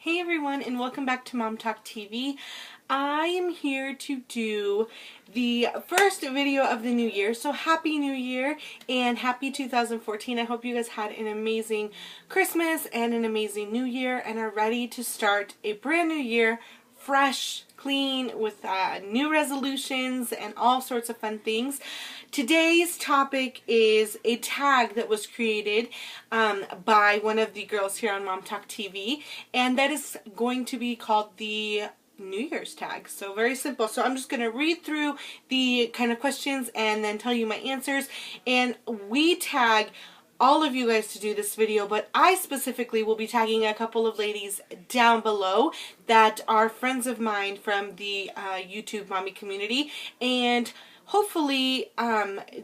Hey everyone, and welcome back to Mom Talk TV. I am here to do the first video of the new year. So happy new year and happy 2014. I hope you guys had an amazing Christmas and an amazing new year and are ready to start a brand new year fresh, clean, with new resolutions and all sorts of fun things. Today's topic is a tag that was created by one of the girls here on Mom Talk TV, and that is going to be called the New Year's tag. So very simple. So I'm just going to read through the kind of questions and then tell you my answers, and we tag all of you guys to do this video, but I specifically will be tagging a couple of ladies down below that are friends of mine from the YouTube mommy community, and hopefully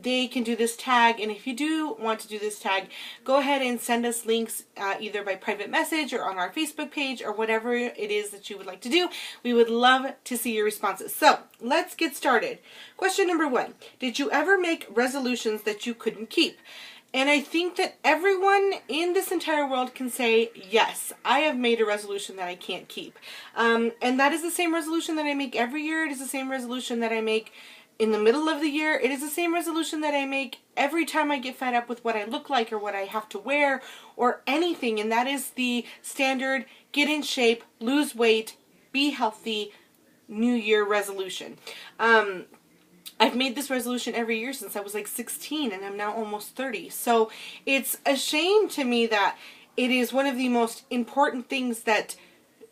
they can do this tag. And if you do want to do this tag, go ahead and send us links either by private message or on our Facebook page or whatever it is that you would like to do. We would love to see your responses. So let's get started. Question number 1. Did you ever make resolutions that you couldn't keep? And I think that everyone in this entire world can say, yes, I have made a resolution that I can't keep. And that is the same resolution that I make every year. It is the same resolution that I make in the middle of the year. It is the same resolution that I make every time I get fed up with what I look like or what I have to wear or anything. And that is the standard get in shape, lose weight, be healthy New Year resolution. I've made this resolution every year since I was like 16, and I'm now almost 30. So it's a shame to me that it is one of the most important things that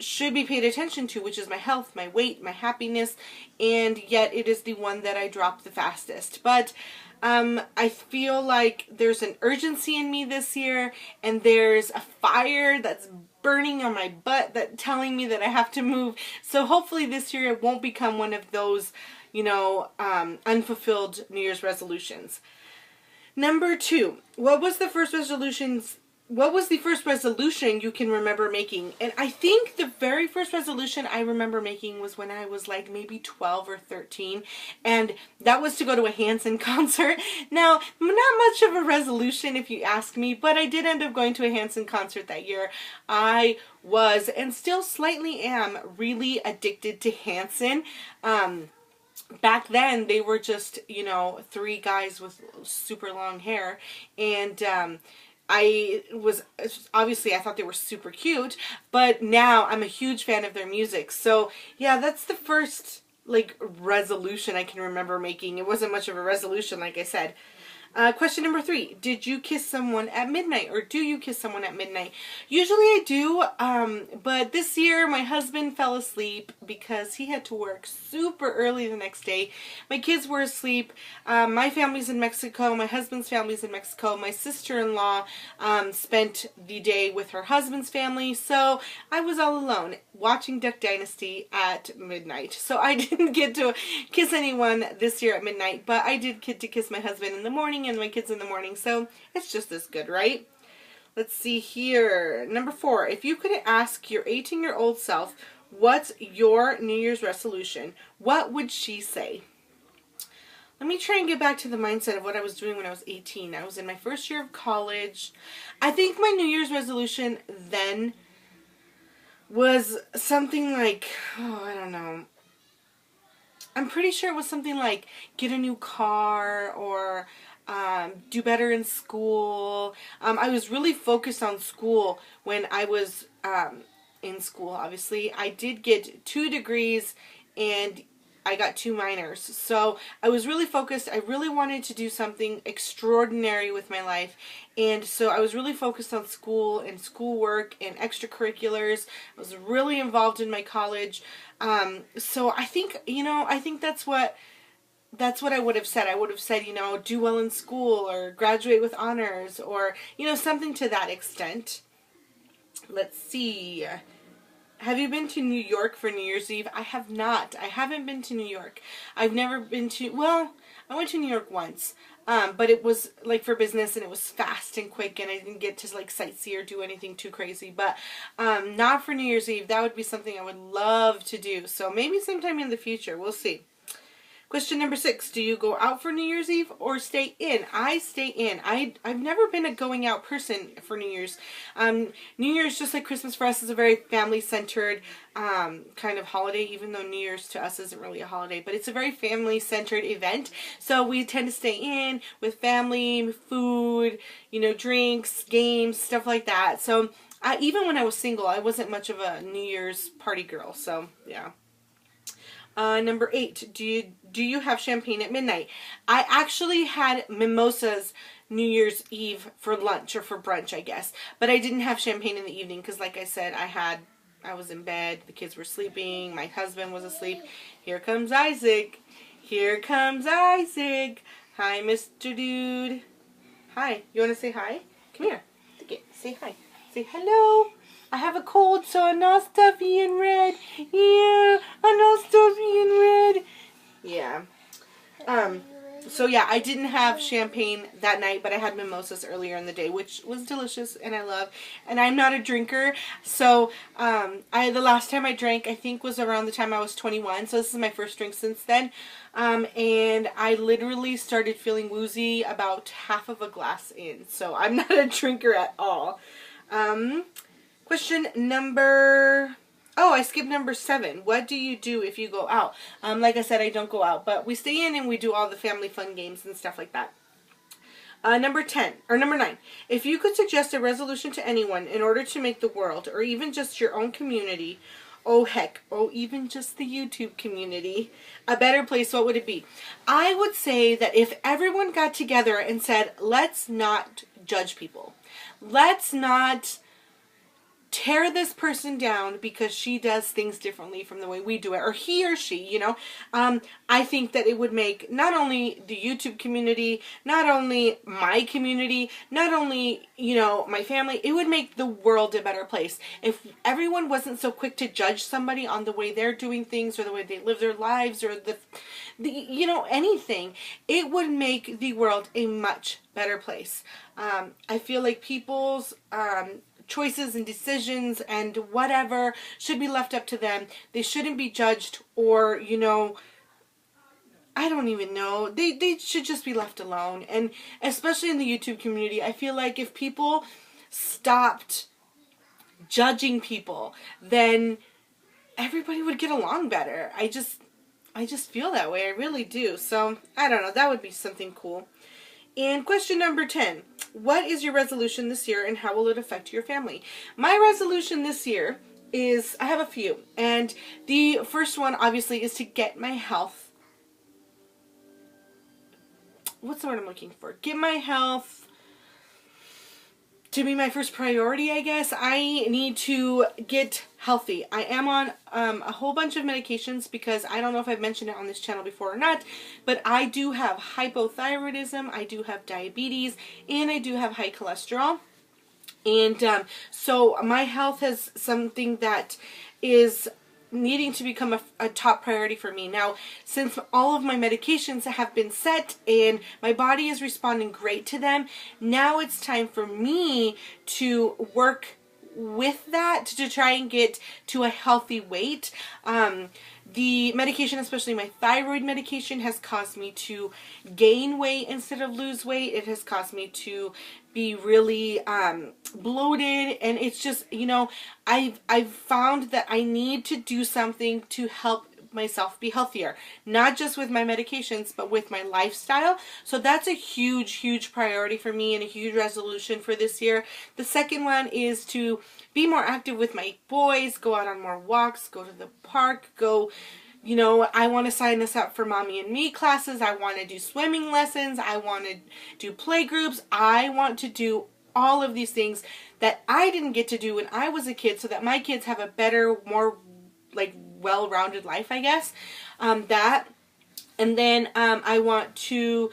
should be paid attention to, which is my health, my weight, my happiness, and yet it is the one that I drop the fastest. But I feel like there's an urgency in me this year, and there's a fire that's burning on my butt that telling me that I have to move. So hopefully this year it won't become one of those, you know, unfulfilled New Year's resolutions. Number 2, what was the first resolution you can remember making? And I think the very first resolution I remember making was when I was like maybe 12 or 13, and that was to go to a Hanson concert. Now, not much of a resolution if you ask me, but I did end up going to a Hanson concert that year. I was, and still slightly am, really addicted to Hanson. Back then, they were just, you know, 3 guys with super long hair, and I thought they were super cute, but now I'm a huge fan of their music. So yeah, that's the first like resolution I can remember making. It wasn't much of a resolution, like I said. Question number 3, did you kiss someone at midnight, or do you kiss someone at midnight? Usually I do, but this year my husband fell asleep because he had to work super early the next day. My kids were asleep. My family's in Mexico. My husband's family's in Mexico. My sister-in-law spent the day with her husband's family, so I was all alone watching Duck Dynasty at midnight. So I didn't get to kiss anyone this year at midnight, but I did get to kiss my husband in the morning and my kids in the morning, so it's just as good, right? Let's see here. Number 4, if you could ask your 18-year-old self, what's your New Year's resolution, what would she say? Let me try and get back to the mindset of what I was doing when I was 18. I was in my first year of college. I think my New Year's resolution then was something like, oh, I don't know. I'm pretty sure it was something like get a new car or do better in school. I was really focused on school when I was in school, obviously. I did get 2 degrees and I got 2 minors. So I was really focused. I really wanted to do something extraordinary with my life. And so I was really focused on school and schoolwork and extracurriculars. I was really involved in my college. So I think, you know, I think that's what I would have said. I would have said, you know, do well in school or graduate with honors or, you know, something to that extent. Let's see. Have you been to New York for New Year's Eve? I have not. I haven't been to New York. I've never been to, well, I went to New York once, but it was like for business and it was fast and quick and I didn't get to like sightsee or do anything too crazy, but not for New Year's Eve. That would be something I would love to do. So maybe sometime in the future. We'll see. Question number 6. Do you go out for New Year's Eve or stay in? I stay in. I've never been a going out person for New Year's. New Year's, just like Christmas for us, is a very family-centered kind of holiday, even though New Year's to us isn't really a holiday. But it's a very family-centered event. So we tend to stay in with family, food, you know, drinks, games, stuff like that. So even when I was single, I wasn't much of a New Year's party girl. So, yeah. Number 8, do you have champagne at midnight? I actually had mimosas New Year's Eve for lunch, or for brunch, I guess. But I didn't have champagne in the evening because, like I said, I was in bed, the kids were sleeping, my husband was asleep. Here comes Isaac. Here comes Isaac. Hi, Mr. Dude. Hi. You want to say hi? Come here. Say hi. Say hello. I have a cold, so I'm not stuffy and red. Yeah, I'm not stuffy and red. Yeah. So yeah, I didn't have champagne that night, but I had mimosas earlier in the day, which was delicious and I love. And I'm not a drinker, so the last time I drank, I think, was around the time I was 21. So this is my first drink since then. And I literally started feeling woozy about half of a glass in. So I'm not a drinker at all. Question number... Oh, I skipped number 7. What do you do if you go out? Like I said, I don't go out, but we stay in and we do all the family fun games and stuff like that. Number 9. If you could suggest a resolution to anyone in order to make the world, or even just your own community, oh heck, oh even just the YouTube community, a better place, what would it be? I would say that if everyone got together and said, let's not judge people. Let's not tear this person down because she does things differently from the way we do it, or he or she, you know. I think that it would make not only the YouTube community, not only my community, not only, you know, my family, it would make the world a better place. If everyone wasn't so quick to judge somebody on the way they're doing things, or the way they live their lives, or the you know, anything, it would make the world a much better place. I feel like people's choices and decisions and whatever should be left up to them. They shouldn't be judged, or, you know, I don't even know. They should just be left alone. And especially in the YouTube community, I feel like if people stopped judging people, then everybody would get along better. I just feel that way. I really do. So, I don't know. That would be something cool. And question number 10. What is your resolution this year and how will it affect your family? My resolution this year is, I have a few. And the first one, obviously, is to get my health. What's the word I'm looking for? Get my health to be my first priority, I guess. I need to get healthy. I am on a whole bunch of medications because I don't know if I've mentioned it on this channel before or not, but I do have hypothyroidism, I do have diabetes, and I do have high cholesterol. And so my health is something that is needing to become a top priority for me. Now, since all of my medications have been set and my body is responding great to them, now it's time for me to work with that to try and get to a healthy weight. The medication, especially my thyroid medication, has caused me to gain weight instead of lose weight. It has caused me to be really bloated, and it's just, you know, I've found that I need to do something to help myself be healthier, not just with my medications, but with my lifestyle. So that's a huge priority for me and a huge resolution for this year. The second one is to be more active with my boys, go out on more walks, go to the park, go, you know, I want to sign us up for Mommy and Me classes. I want to do swimming lessons. I want to do play groups. I want to do all of these things that I didn't get to do when I was a kid, so that my kids have a better, more like well-rounded life, I guess. That, and then I want to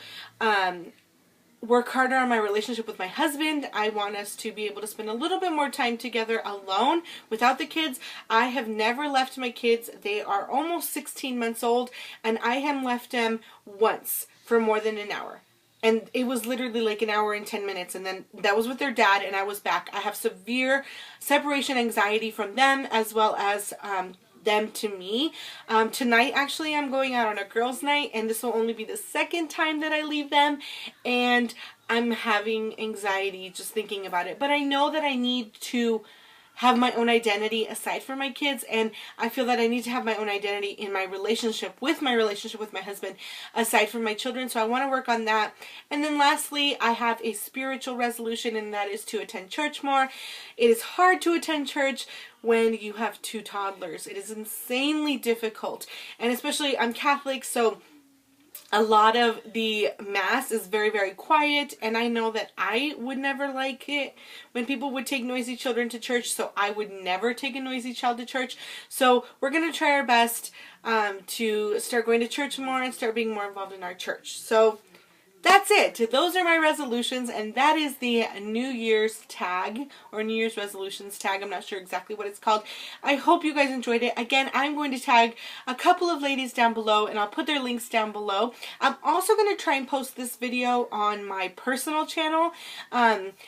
work harder on my relationship with my husband. I want us to be able to spend a little bit more time together alone without the kids. I have never left my kids. They are almost 16 months old, and I have left them once for more than an hour. And it was literally like an hour and 10 minutes, and then that was with their dad, and I was back. I have severe separation anxiety from them, as well as them to me. Tonight, actually, I'm going out on a girls' night, and this will only be the second time that I leave them, and I'm having anxiety just thinking about it. But I know that I need to have my own identity aside from my kids, and I feel that I need to have my own identity in my relationship with my husband aside from my children, so I want to work on that. And then lastly, I have a spiritual resolution, and that is to attend church more. It is hard to attend church when you have 2 toddlers. It is insanely difficult, and especially I'm Catholic, so a lot of the Mass is very, very quiet, and I know that I would never like it when people would take noisy children to church, so I would never take a noisy child to church. So we're going to try our best to start going to church more and start being more involved in our church. So that's it. Those are my resolutions, and that is the New Year's tag, or New Year's resolutions tag. I'm not sure exactly what it's called. I hope you guys enjoyed it. Again, I'm going to tag a couple of ladies down below, and I'll put their links down below. I'm also going to try and post this video on my personal channel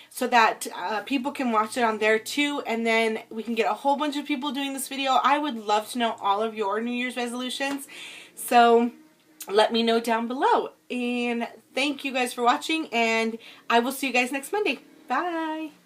so that people can watch it on there too, and then we can get a whole bunch of people doing this video. I would love to know all of your New Year's resolutions, so let me know down below. And thank you guys for watching, and I will see you guys next Monday. Bye!